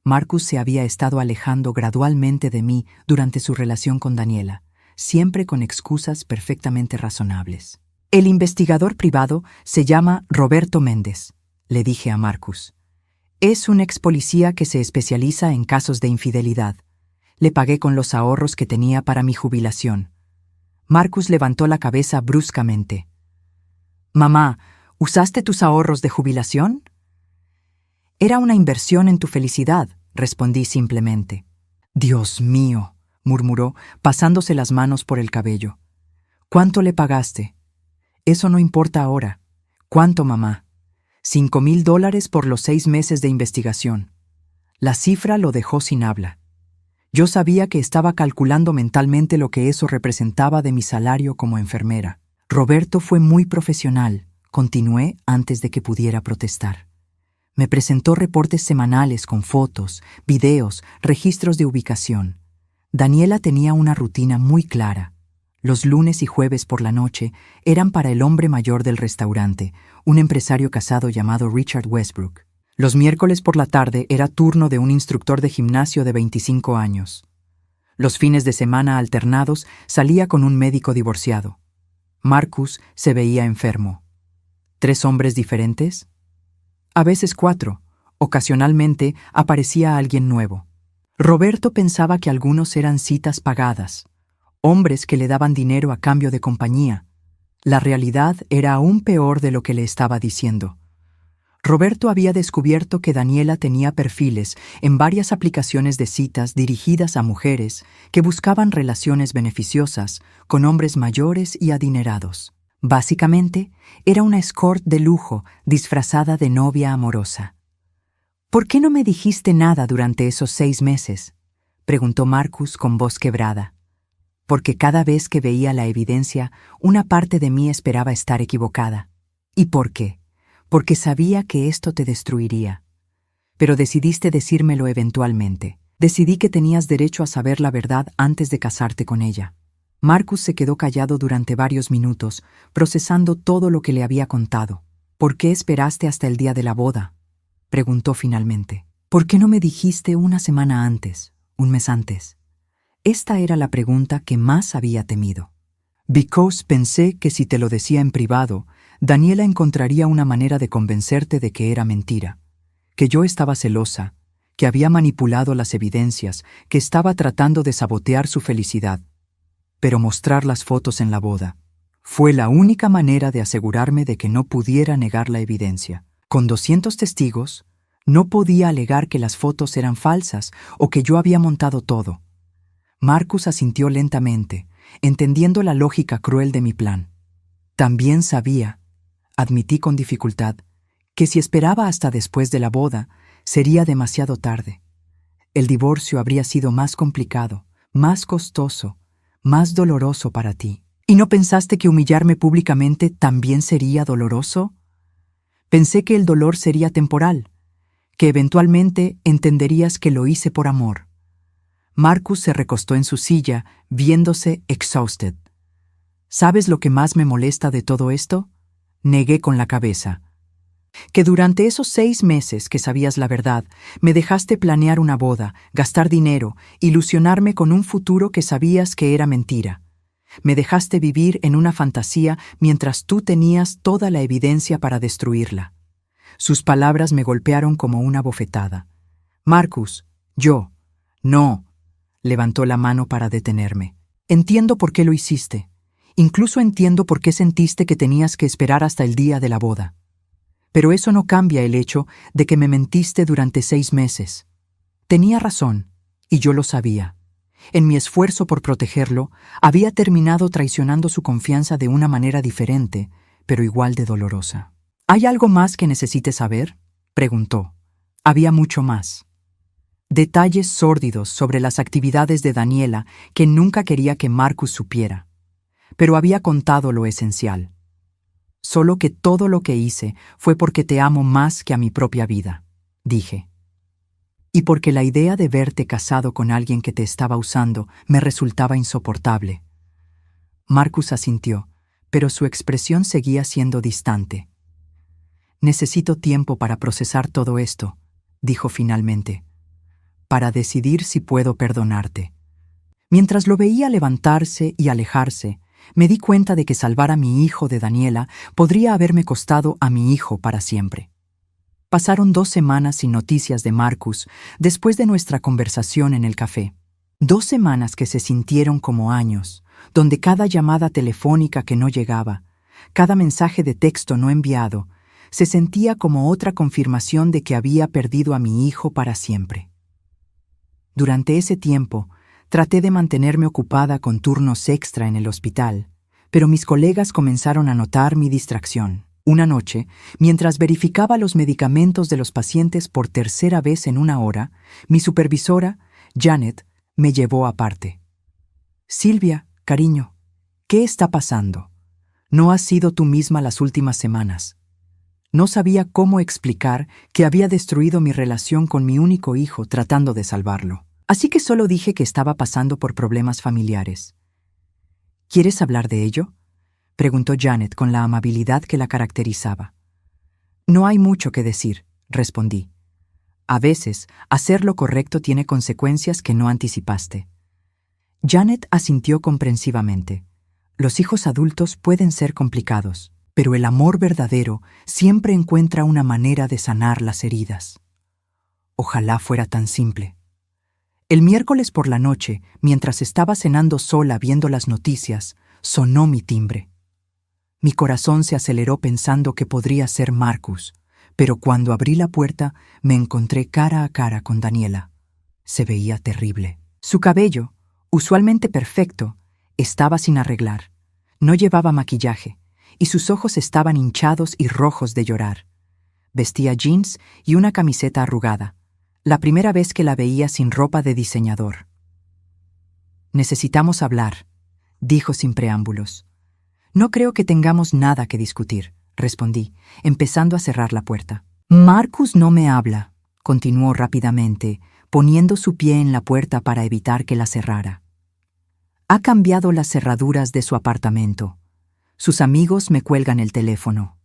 Marcus se había estado alejando gradualmente de mí durante su relación con Daniela, siempre con excusas perfectamente razonables. «El investigador privado se llama Roberto Méndez», le dije a Marcus. «Es un ex policía que se especializa en casos de infidelidad. Le pagué con los ahorros que tenía para mi jubilación». Marcus levantó la cabeza bruscamente. «Mamá, ¿usaste tus ahorros de jubilación?» «Era una inversión en tu felicidad», respondí simplemente. «Dios mío», murmuró, pasándose las manos por el cabello. «¿Cuánto le pagaste?» «Eso no importa ahora». «¿Cuánto, mamá?» $5,000 por los 6 meses de investigación. La cifra lo dejó sin habla. Yo sabía que estaba calculando mentalmente lo que eso representaba de mi salario como enfermera. Roberto fue muy profesional, continué antes de que pudiera protestar. Me presentó reportes semanales con fotos, videos, registros de ubicación. Daniela tenía una rutina muy clara. Los lunes y jueves por la noche eran para el hombre mayor del restaurante, un empresario casado llamado Richard Westbrook. Los miércoles por la tarde era turno de un instructor de gimnasio de 25 años. Los fines de semana alternados salía con un médico divorciado. Marcus se veía enfermo. ¿3 hombres diferentes? A veces 4. Ocasionalmente aparecía alguien nuevo. Roberto pensaba que algunos eran citas pagadas, hombres que le daban dinero a cambio de compañía. La realidad era aún peor de lo que le estaba diciendo. Roberto había descubierto que Daniela tenía perfiles en varias aplicaciones de citas dirigidas a mujeres que buscaban relaciones beneficiosas con hombres mayores y adinerados. Básicamente, era una escort de lujo disfrazada de novia amorosa. «¿Por qué no me dijiste nada durante esos 6 meses?», preguntó Marcus con voz quebrada. Porque cada vez que veía la evidencia, una parte de mí esperaba estar equivocada. ¿Y por qué? Porque sabía que esto te destruiría. Pero decidiste decírmelo eventualmente. Decidí que tenías derecho a saber la verdad antes de casarte con ella. Marcus se quedó callado durante varios minutos, procesando todo lo que le había contado. «¿Por qué esperaste hasta el día de la boda?», preguntó finalmente. «¿Por qué no me dijiste una semana antes, un mes antes?». Esta era la pregunta que más había temido. «Because pensé que si te lo decía en privado, Daniela encontraría una manera de convencerte de que era mentira, que yo estaba celosa, que había manipulado las evidencias, que estaba tratando de sabotear su felicidad. Pero mostrar las fotos en la boda fue la única manera de asegurarme de que no pudiera negar la evidencia. Con 200 testigos, no podía alegar que las fotos eran falsas o que yo había montado todo». Marcus asintió lentamente, entendiendo la lógica cruel de mi plan. También sabía, admití con dificultad, que si esperaba hasta después de la boda, sería demasiado tarde. El divorcio habría sido más complicado, más costoso, más doloroso para ti. ¿Y no pensaste que humillarme públicamente también sería doloroso? Pensé que el dolor sería temporal, que eventualmente entenderías que lo hice por amor. Marcus se recostó en su silla, viéndose exhausted. ¿Sabes lo que más me molesta de todo esto?, negué con la cabeza. Que durante esos 6 meses que sabías la verdad, me dejaste planear una boda, gastar dinero, ilusionarme con un futuro que sabías que era mentira. Me dejaste vivir en una fantasía mientras tú tenías toda la evidencia para destruirla. Sus palabras me golpearon como una bofetada. «Marcus, yo, no», levantó la mano para detenerme. «Entiendo por qué lo hiciste. Incluso entiendo por qué sentiste que tenías que esperar hasta el día de la boda. Pero eso no cambia el hecho de que me mentiste durante 6 meses. Tenía razón, y yo lo sabía. En mi esfuerzo por protegerlo, había terminado traicionando su confianza de una manera diferente, pero igual de dolorosa». «¿Hay algo más que necesites saber?», preguntó. Había mucho más. Detalles sórdidos sobre las actividades de Daniela que nunca quería que Marcus supiera. Pero había contado lo esencial. «Solo que todo lo que hice fue porque te amo más que a mi propia vida», dije. «Y porque la idea de verte casado con alguien que te estaba usando me resultaba insoportable». Marcus asintió, pero su expresión seguía siendo distante. «Necesito tiempo para procesar todo esto», dijo finalmente, «para decidir si puedo perdonarte». Mientras lo veía levantarse y alejarse, me di cuenta de que salvar a mi hijo de Daniela podría haberme costado a mi hijo para siempre. Pasaron 2 semanas sin noticias de Marcus después de nuestra conversación en el café. 2 semanas que se sintieron como años, donde cada llamada telefónica que no llegaba, cada mensaje de texto no enviado, se sentía como otra confirmación de que había perdido a mi hijo para siempre. Durante ese tiempo, traté de mantenerme ocupada con turnos extra en el hospital, pero mis colegas comenzaron a notar mi distracción. Una noche, mientras verificaba los medicamentos de los pacientes por 3ª vez en 1 hora, mi supervisora, Janet, me llevó aparte. «Silvia, cariño, ¿qué está pasando? No has sido tú misma las últimas semanas». No sabía cómo explicar que había destruido mi relación con mi único hijo tratando de salvarlo. Así que solo dije que estaba pasando por problemas familiares. «¿Quieres hablar de ello?», preguntó Janet con la amabilidad que la caracterizaba. «No hay mucho que decir», respondí. «A veces, hacer lo correcto tiene consecuencias que no anticipaste». Janet asintió comprensivamente. Los hijos adultos pueden ser complicados, pero el amor verdadero siempre encuentra una manera de sanar las heridas. Ojalá fuera tan simple. El miércoles por la noche, mientras estaba cenando sola viendo las noticias, sonó mi timbre. Mi corazón se aceleró pensando que podría ser Marcus, pero cuando abrí la puerta me encontré cara a cara con Daniela. Se veía terrible. Su cabello, usualmente perfecto, estaba sin arreglar. No llevaba maquillaje, y sus ojos estaban hinchados y rojos de llorar. Vestía jeans y una camiseta arrugada, la primera vez que la veía sin ropa de diseñador. «Necesitamos hablar», dijo sin preámbulos. «No creo que tengamos nada que discutir», respondí, empezando a cerrar la puerta. «Marcus no me habla», continuó rápidamente, poniendo su pie en la puerta para evitar que la cerrara. «Ha cambiado las cerraduras de su apartamento. Sus amigos me cuelgan el teléfono.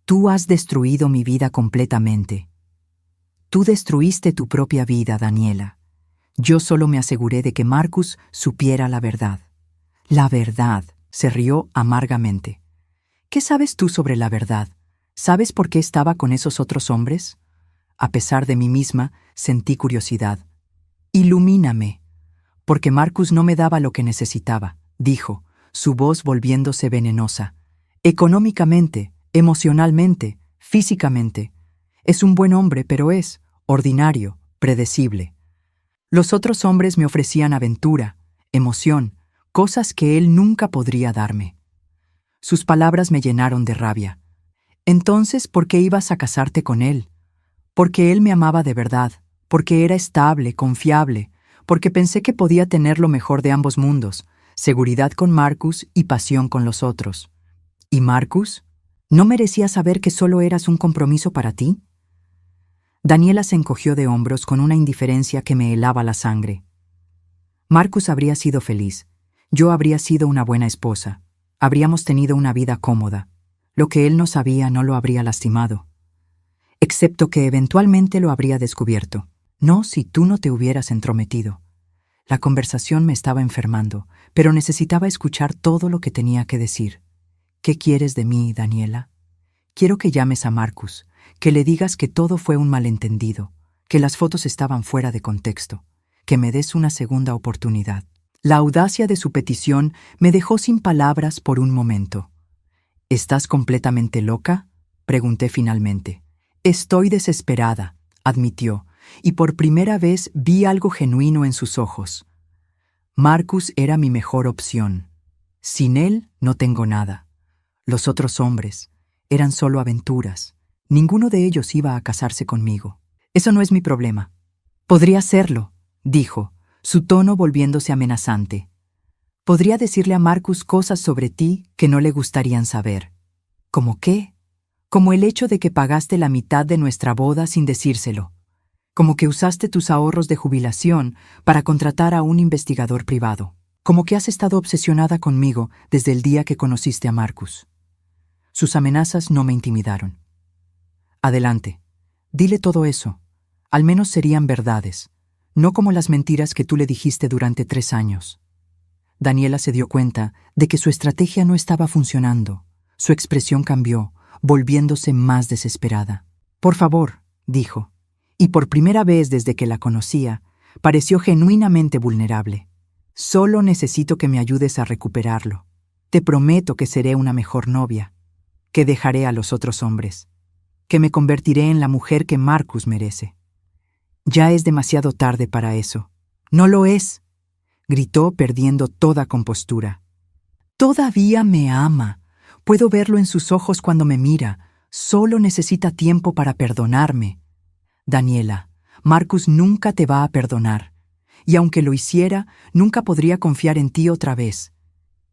Tú has destruido mi vida completamente. Tú destruiste tu propia vida, Daniela. Yo solo me aseguré de que Marcus supiera la verdad». «La verdad», se rió amargamente. «¿Qué sabes tú sobre la verdad? ¿Sabes por qué estaba con esos otros hombres?» A pesar de mí misma, sentí curiosidad. «Ilumíname». «Porque Marcus no me daba lo que necesitaba», dijo, su voz volviéndose venenosa. «Económicamente, emocionalmente, físicamente. Es un buen hombre, pero es ordinario, predecible. Los otros hombres me ofrecían aventura, emoción, cosas que él nunca podría darme». Sus palabras me llenaron de rabia. «Entonces, ¿por qué ibas a casarte con él?» «Porque él me amaba de verdad, porque era estable, confiable, porque pensé que podía tener lo mejor de ambos mundos, seguridad con Marcus y pasión con los otros». «¿Y Marcus? ¿No merecía saber que solo eras un compromiso para ti?» Daniela se encogió de hombros con una indiferencia que me helaba la sangre. «Marcus habría sido feliz. Yo habría sido una buena esposa. Habríamos tenido una vida cómoda. Lo que él no sabía no lo habría lastimado. Excepto que eventualmente lo habría descubierto. No si tú no te hubieras entrometido». La conversación me estaba enfermando, pero necesitaba escuchar todo lo que tenía que decir. «¿Qué quieres de mí, Daniela? Quiero que llames a Marcus, que le digas que todo fue un malentendido, que las fotos estaban fuera de contexto, que me des una segunda oportunidad». La audacia de su petición me dejó sin palabras por un momento. «¿Estás completamente loca?», pregunté finalmente. «Estoy desesperada», admitió, y por primera vez vi algo genuino en sus ojos. Marcus era mi mejor opción. Sin él no tengo nada. Los otros hombres eran solo aventuras. Ninguno de ellos iba a casarse conmigo. «Eso no es mi problema». «Podría serlo», dijo, su tono volviéndose amenazante. «Podría decirle a Marcus cosas sobre ti que no le gustarían saber». «¿Cómo qué?» «Como el hecho de que pagaste la mitad de nuestra boda sin decírselo. Como que usaste tus ahorros de jubilación para contratar a un investigador privado. Como que has estado obsesionada conmigo desde el día que conociste a Marcus». Sus amenazas no me intimidaron. «Adelante, dile todo eso. Al menos serían verdades, no como las mentiras que tú le dijiste durante 3 años». Daniela se dio cuenta de que su estrategia no estaba funcionando. Su expresión cambió, volviéndose más desesperada. «Por favor», dijo, y por primera vez desde que la conocía, pareció genuinamente vulnerable. «Solo necesito que me ayudes a recuperarlo. Te prometo que seré una mejor novia, que dejaré a los otros hombres, que me convertiré en la mujer que Marcus merece». «Ya es demasiado tarde para eso». «No lo es», gritó perdiendo toda compostura. «Todavía me ama. Puedo verlo en sus ojos cuando me mira. Solo necesita tiempo para perdonarme». «Daniela, Marcus nunca te va a perdonar. Y aunque lo hiciera, nunca podría confiar en ti otra vez.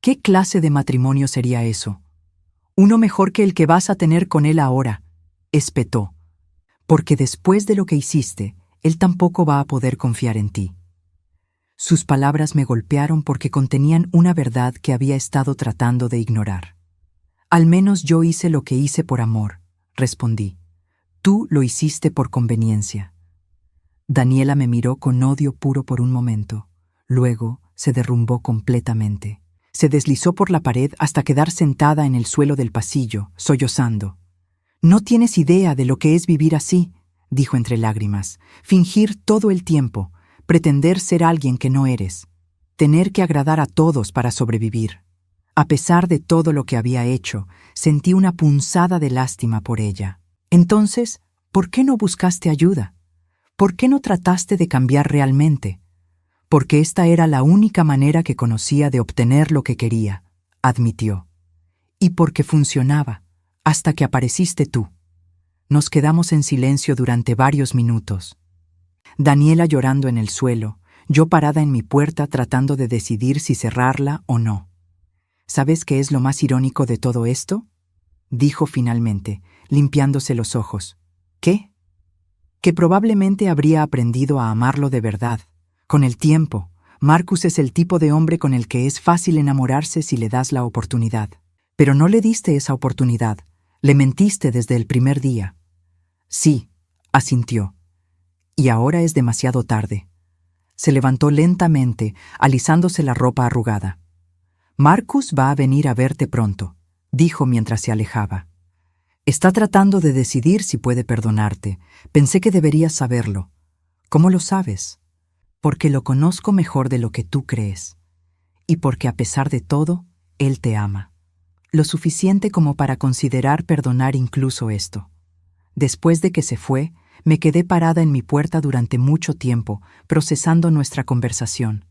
¿Qué clase de matrimonio sería eso? Uno mejor que el que vas a tener con él ahora», espetó. «Porque después de lo que hiciste, él tampoco va a poder confiar en ti». Sus palabras me golpearon porque contenían una verdad que había estado tratando de ignorar. «Al menos yo hice lo que hice por amor», respondí. «Tú lo hiciste por conveniencia». Daniela me miró con odio puro por un momento. Luego se derrumbó completamente. Se deslizó por la pared hasta quedar sentada en el suelo del pasillo, sollozando. «No tienes idea de lo que es vivir así», dijo entre lágrimas. «Fingir todo el tiempo, pretender ser alguien que no eres, tener que agradar a todos para sobrevivir. A pesar de todo lo que había hecho, sentí una punzada de lástima por ella. Entonces, ¿por qué no buscaste ayuda? ¿Por qué no trataste de cambiar realmente? Porque esta era la única manera que conocía de obtener lo que quería, admitió. Y porque funcionaba, hasta que apareciste tú. Nos quedamos en silencio durante varios minutos. Daniela llorando en el suelo, yo parada en mi puerta tratando de decidir si cerrarla o no. ¿Sabes qué es lo más irónico de todo esto? Dijo finalmente, limpiándose los ojos. ¿Qué? Que probablemente habría aprendido a amarlo de verdad. Con el tiempo, Marcus es el tipo de hombre con el que es fácil enamorarse si le das la oportunidad. Pero no le diste esa oportunidad. Le mentiste desde el primer día. Sí, asintió. Y ahora es demasiado tarde. Se levantó lentamente, alisándose la ropa arrugada. Marcus va a venir a verte pronto, dijo mientras se alejaba. Está tratando de decidir si puede perdonarte. Pensé que deberías saberlo. ¿Cómo lo sabes? Porque lo conozco mejor de lo que tú crees. Y porque a pesar de todo, él te ama. Lo suficiente como para considerar perdonar incluso esto. Después de que se fue, me quedé parada en mi puerta durante mucho tiempo, procesando nuestra conversación.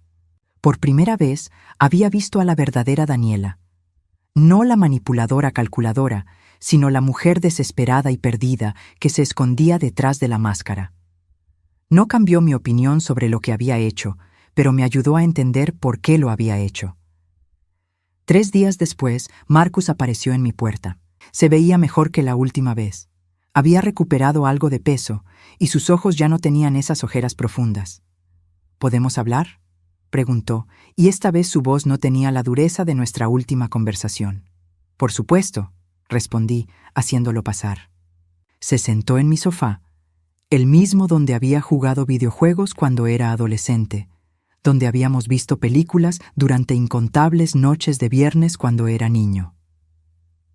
Por primera vez, había visto a la verdadera Daniela. No la manipuladora calculadora, sino la mujer desesperada y perdida que se escondía detrás de la máscara. No cambió mi opinión sobre lo que había hecho, pero me ayudó a entender por qué lo había hecho. 3 días después, Marcus apareció en mi puerta. Se veía mejor que la última vez. Había recuperado algo de peso, y sus ojos ya no tenían esas ojeras profundas. ¿Podemos hablar?, preguntó, y esta vez su voz no tenía la dureza de nuestra última conversación. Por supuesto, respondí, haciéndolo pasar. Se sentó en mi sofá, el mismo donde había jugado videojuegos cuando era adolescente, donde habíamos visto películas durante incontables noches de viernes cuando era niño.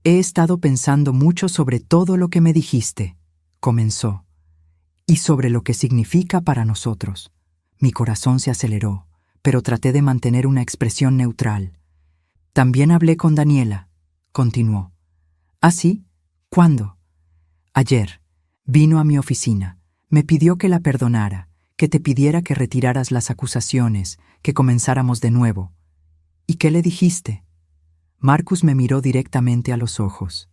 He estado pensando mucho sobre todo lo que me dijiste, comenzó, y sobre lo que significa para nosotros. Mi corazón se aceleró, pero traté de mantener una expresión neutral. También hablé con Daniela, continuó. ¿Ah, sí? ¿Cuándo? Ayer. Vino a mi oficina. Me pidió que la perdonara, que te pidiera que retiraras las acusaciones, que comenzáramos de nuevo. ¿Y qué le dijiste? Marcus me miró directamente a los ojos.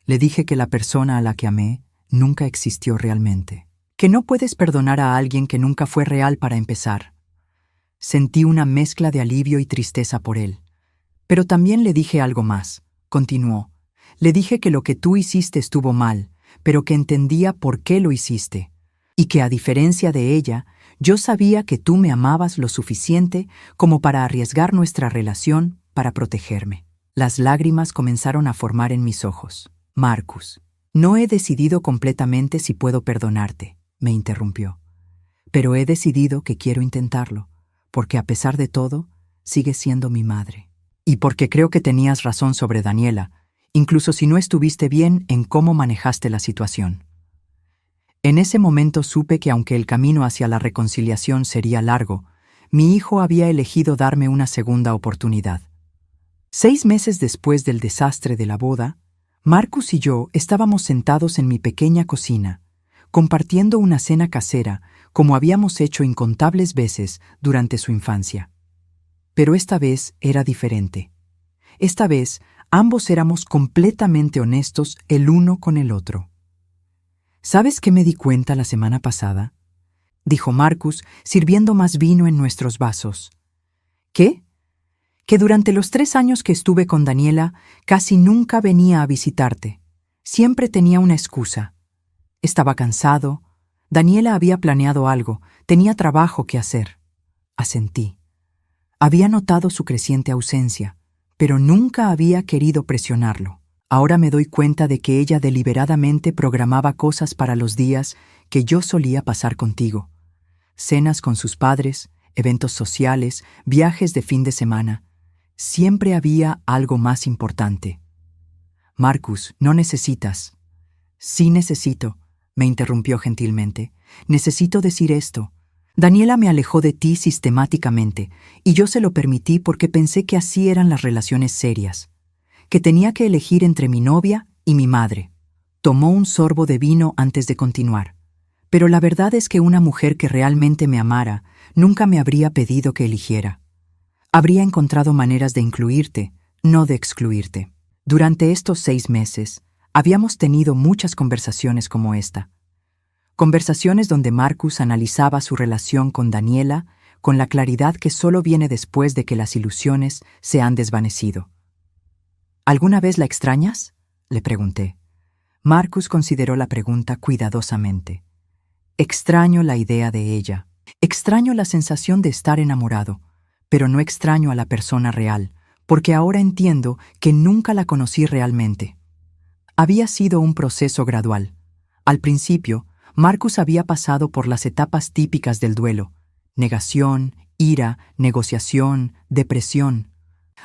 Le dije que la persona a la que amé nunca existió realmente. Que no puedes perdonar a alguien que nunca fue real para empezar. Sentí una mezcla de alivio y tristeza por él. Pero también le dije algo más, continuó. Le dije que lo que tú hiciste estuvo mal, pero que entendía por qué lo hiciste. Y que a diferencia de ella, yo sabía que tú me amabas lo suficiente como para arriesgar nuestra relación para protegerme. Las lágrimas comenzaron a formar en mis ojos. Marcus, no he decidido completamente si puedo perdonarte, me interrumpió. Pero he decidido que quiero intentarlo, porque a pesar de todo, sigues siendo mi madre. Y porque creo que tenías razón sobre Daniela, incluso si no estuviste bien en cómo manejaste la situación. En ese momento supe que aunque el camino hacia la reconciliación sería largo, mi hijo había elegido darme una segunda oportunidad. 6 meses después del desastre de la boda, Marcus y yo estábamos sentados en mi pequeña cocina, compartiendo una cena casera como habíamos hecho incontables veces durante su infancia. Pero esta vez era diferente. Esta vez ambos éramos completamente honestos el uno con el otro. ¿Sabes qué me di cuenta la semana pasada?, dijo Marcus, sirviendo más vino en nuestros vasos. ¿Qué? Que durante los 3 años que estuve con Daniela, casi nunca venía a visitarte. Siempre tenía una excusa. Estaba cansado. Daniela había planeado algo. Tenía trabajo que hacer. Asentí. Había notado su creciente ausencia, pero nunca había querido presionarlo. Ahora me doy cuenta de que ella deliberadamente programaba cosas para los días que yo solía pasar contigo. Cenas con sus padres, eventos sociales, viajes de fin de semana. Siempre había algo más importante. Marcus, no necesitas. Sí necesito, me interrumpió gentilmente. Necesito decir esto. Daniela me alejó de ti sistemáticamente, y yo se lo permití porque pensé que así eran las relaciones serias, que tenía que elegir entre mi novia y mi madre. Tomó un sorbo de vino antes de continuar. Pero la verdad es que una mujer que realmente me amara nunca me habría pedido que eligiera. Habría encontrado maneras de incluirte, no de excluirte. Durante estos 6 meses, habíamos tenido muchas conversaciones como esta. Conversaciones donde Marcus analizaba su relación con Daniela con la claridad que solo viene después de que las ilusiones se han desvanecido. ¿Alguna vez la extrañas?, le pregunté. Marcus consideró la pregunta cuidadosamente. Extraño la idea de ella. Extraño la sensación de estar enamorado, pero no extraño a la persona real, porque ahora entiendo que nunca la conocí realmente. Había sido un proceso gradual. Al principio, Marcus había pasado por las etapas típicas del duelo: negación, ira, negociación, depresión.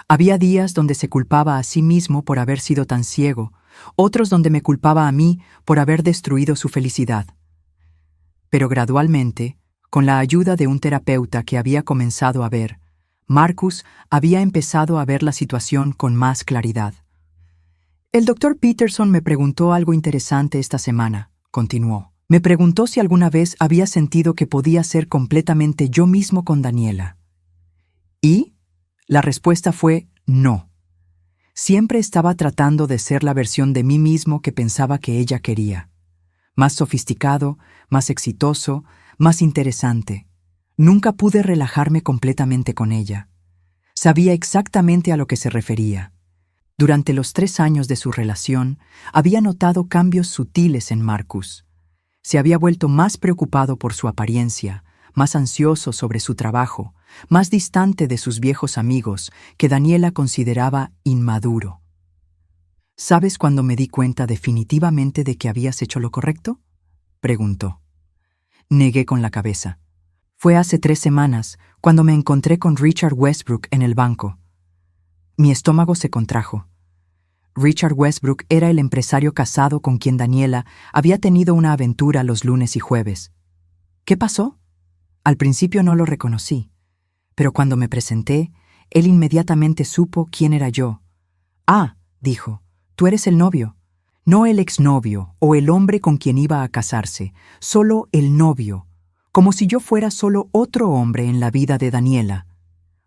Había días donde se culpaba a sí mismo por haber sido tan ciego, otros donde me culpaba a mí por haber destruido su felicidad. Pero gradualmente, con la ayuda de un terapeuta que había comenzado a ver, Marcus había empezado a ver la situación con más claridad. El doctor Peterson me preguntó algo interesante esta semana, continuó. Me preguntó si alguna vez había sentido que podía ser completamente yo mismo con Daniela. Y la respuesta fue no. Siempre estaba tratando de ser la versión de mí mismo que pensaba que ella quería. Más sofisticado, más exitoso, más interesante. Nunca pude relajarme completamente con ella. Sabía exactamente a lo que se refería. Durante los 3 años de su relación, había notado cambios sutiles en Marcus. Se había vuelto más preocupado por su apariencia, más ansioso sobre su trabajo, más distante de sus viejos amigos, que Daniela consideraba inmaduro. ¿Sabes cuándo me di cuenta definitivamente de que habías hecho lo correcto?, preguntó. Negué con la cabeza. Fue hace 3 semanas, cuando me encontré con Richard Westbrook en el banco. Mi estómago se contrajo. Richard Westbrook era el empresario casado con quien Daniela había tenido una aventura los lunes y jueves. ¿Qué pasó? Al principio no lo reconocí, pero cuando me presenté, él inmediatamente supo quién era yo. Ah, dijo, tú eres el novio. No el exnovio o el hombre con quien iba a casarse, solo el novio, como si yo fuera solo otro hombre en la vida de Daniela.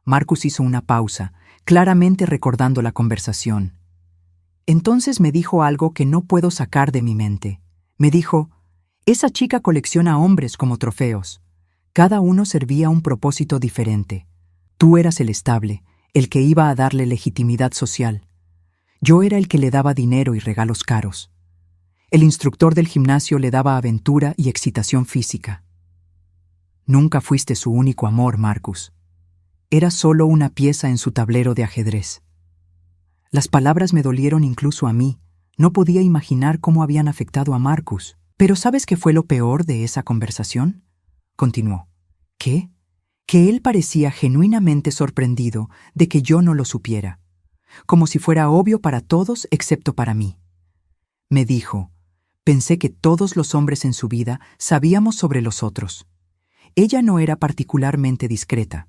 Marcus hizo una pausa, claramente recordando la conversación. Entonces me dijo algo que no puedo sacar de mi mente. Me dijo, esa chica colecciona hombres como trofeos. Cada uno servía a un propósito diferente. Tú eras el estable, el que iba a darle legitimidad social. Yo era el que le daba dinero y regalos caros. El instructor del gimnasio le daba aventura y excitación física. Nunca fuiste su único amor, Marcus. Eras solo una pieza en su tablero de ajedrez. Las palabras me dolieron incluso a mí. No podía imaginar cómo habían afectado a Marcus. ¿Pero sabes qué fue lo peor de esa conversación?, continuó. ¿Qué? Que él parecía genuinamente sorprendido de que yo no lo supiera, como si fuera obvio para todos excepto para mí. Me dijo, pensé que todos los hombres en su vida sabíamos sobre los otros. Ella no era particularmente discreta.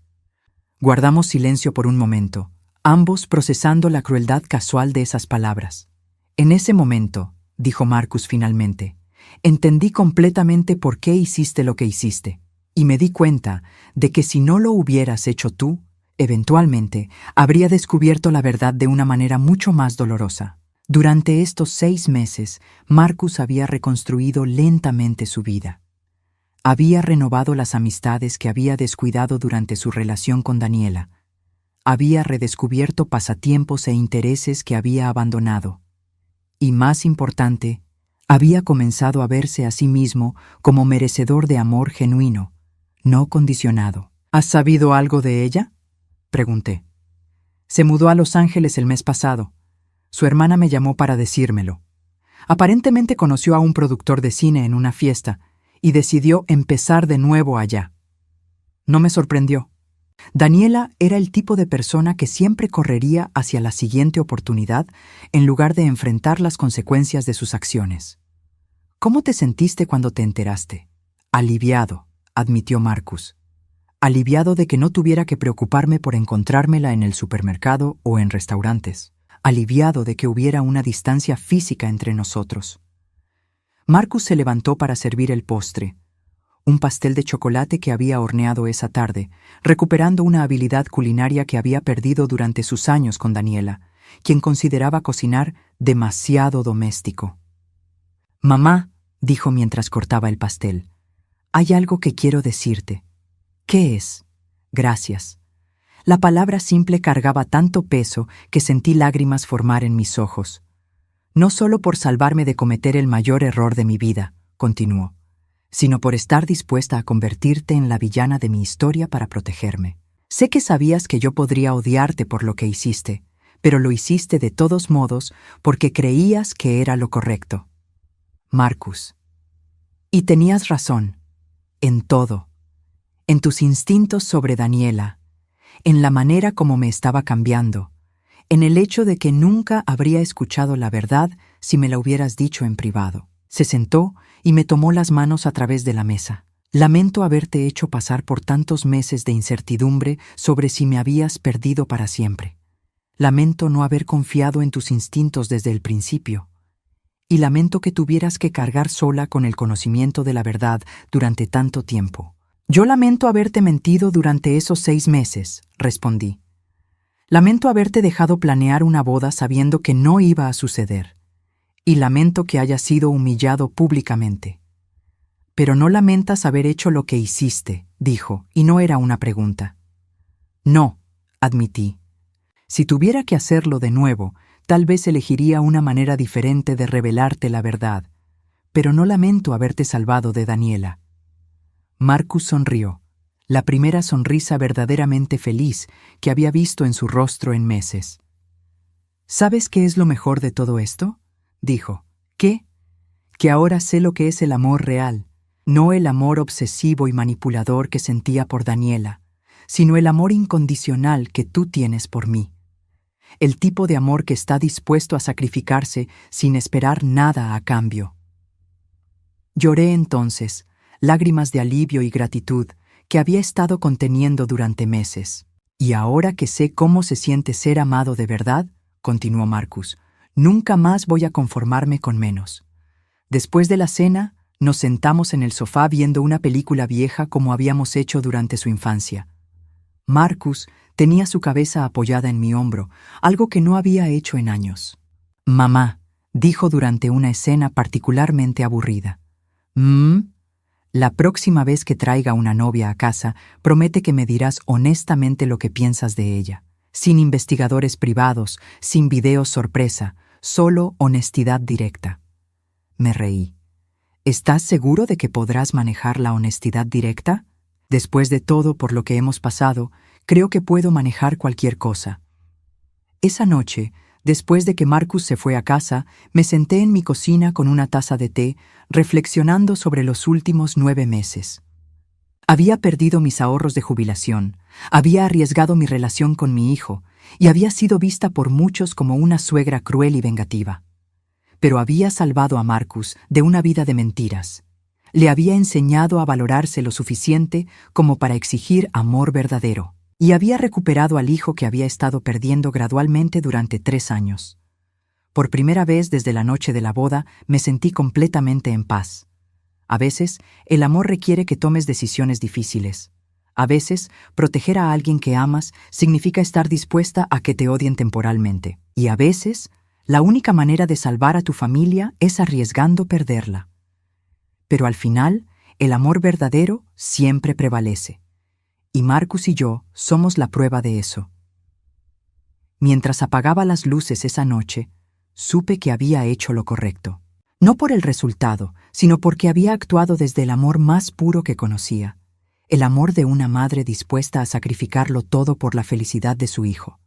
Guardamos silencio por un momento, ambos procesando la crueldad casual de esas palabras. En ese momento, dijo Marcus finalmente, entendí completamente por qué hiciste lo que hiciste, y me di cuenta de que si no lo hubieras hecho tú, eventualmente habría descubierto la verdad de una manera mucho más dolorosa. Durante estos 6 meses, Marcus había reconstruido lentamente su vida. Había renovado las amistades que había descuidado durante su relación con Daniela. Había redescubierto pasatiempos e intereses que había abandonado. Y más importante, había comenzado a verse a sí mismo como merecedor de amor genuino, no condicionado. ¿Has sabido algo de ella?, pregunté. Se mudó a Los Ángeles el mes pasado. Su hermana me llamó para decírmelo. Aparentemente conoció a un productor de cine en una fiesta y decidió empezar de nuevo allá. No me sorprendió. Daniela era el tipo de persona que siempre correría hacia la siguiente oportunidad en lugar de enfrentar las consecuencias de sus acciones. ¿Cómo te sentiste cuando te enteraste? Aliviado, admitió Marcus, aliviado de que no tuviera que preocuparme por encontrármela en el supermercado o en restaurantes, aliviado de que hubiera una distancia física entre nosotros. Marcus se levantó para servir el postre, un pastel de chocolate que había horneado esa tarde, recuperando una habilidad culinaria que había perdido durante sus años con Daniela, quien consideraba cocinar demasiado doméstico. «Mamá», dijo mientras cortaba el pastel, «hay algo que quiero decirte». «¿Qué es?» «Gracias». La palabra simple cargaba tanto peso que sentí lágrimas formar en mis ojos. «No solo por salvarme de cometer el mayor error de mi vida», continuó, «sino por estar dispuesta a convertirte en la villana de mi historia para protegerme. Sé que sabías que yo podría odiarte por lo que hiciste, pero lo hiciste de todos modos porque creías que era lo correcto». Marcus. Y tenías razón. En todo. En tus instintos sobre Daniela, en la manera como me estaba cambiando, en el hecho de que nunca habría escuchado la verdad si me la hubieras dicho en privado. Se sentó y me tomó las manos a través de la mesa. Lamento haberte hecho pasar por tantos meses de incertidumbre sobre si me habías perdido para siempre. Lamento no haber confiado en tus instintos desde el principio. Y lamento que tuvieras que cargar sola con el conocimiento de la verdad durante tanto tiempo. Yo lamento haberte mentido durante esos 6 meses, respondí. Lamento haberte dejado planear una boda sabiendo que no iba a suceder. Y lamento que hayas sido humillado públicamente. Pero no lamentas haber hecho lo que hiciste, dijo, y no era una pregunta. No, admití. Si tuviera que hacerlo de nuevo, tal vez elegiría una manera diferente de revelarte la verdad, pero no lamento haberte salvado de Daniela. Marcus sonrió, la primera sonrisa verdaderamente feliz que había visto en su rostro en meses. ¿Sabes qué es lo mejor de todo esto?, dijo. ¿Qué? Que ahora sé lo que es el amor real, no el amor obsesivo y manipulador que sentía por Daniela, sino el amor incondicional que tú tienes por mí. El tipo de amor que está dispuesto a sacrificarse sin esperar nada a cambio. Lloré entonces, lágrimas de alivio y gratitud que había estado conteniendo durante meses. Y ahora que sé cómo se siente ser amado de verdad, continuó Marcus, nunca más voy a conformarme con menos. Después de la cena, nos sentamos en el sofá viendo una película vieja como habíamos hecho durante su infancia. Marcus tenía su cabeza apoyada en mi hombro, algo que no había hecho en años. «Mamá», dijo durante una escena particularmente aburrida. La próxima vez que traiga una novia a casa, promete que me dirás honestamente lo que piensas de ella. Sin investigadores privados, sin videos sorpresa, solo honestidad directa». Me reí. «¿Estás seguro de que podrás manejar la honestidad directa? Después de todo por lo que hemos pasado, creo que puedo manejar cualquier cosa». Esa noche, después de que Marcus se fue a casa, me senté en mi cocina con una taza de té, reflexionando sobre los últimos 9 meses. Había perdido mis ahorros de jubilación, había arriesgado mi relación con mi hijo, y había sido vista por muchos como una suegra cruel y vengativa. Pero había salvado a Marcus de una vida de mentiras. Le había enseñado a valorarse lo suficiente como para exigir amor verdadero, y había recuperado al hijo que había estado perdiendo gradualmente durante 3 años. Por primera vez desde la noche de la boda me sentí completamente en paz. A veces, el amor requiere que tomes decisiones difíciles. A veces, proteger a alguien que amas significa estar dispuesta a que te odien temporalmente. Y a veces, la única manera de salvar a tu familia es arriesgando perderla. Pero al final, el amor verdadero siempre prevalece. Y Marcus y yo somos la prueba de eso. Mientras apagaba las luces esa noche, supe que había hecho lo correcto. No por el resultado, sino porque había actuado desde el amor más puro que conocía, el amor de una madre dispuesta a sacrificarlo todo por la felicidad de su hijo.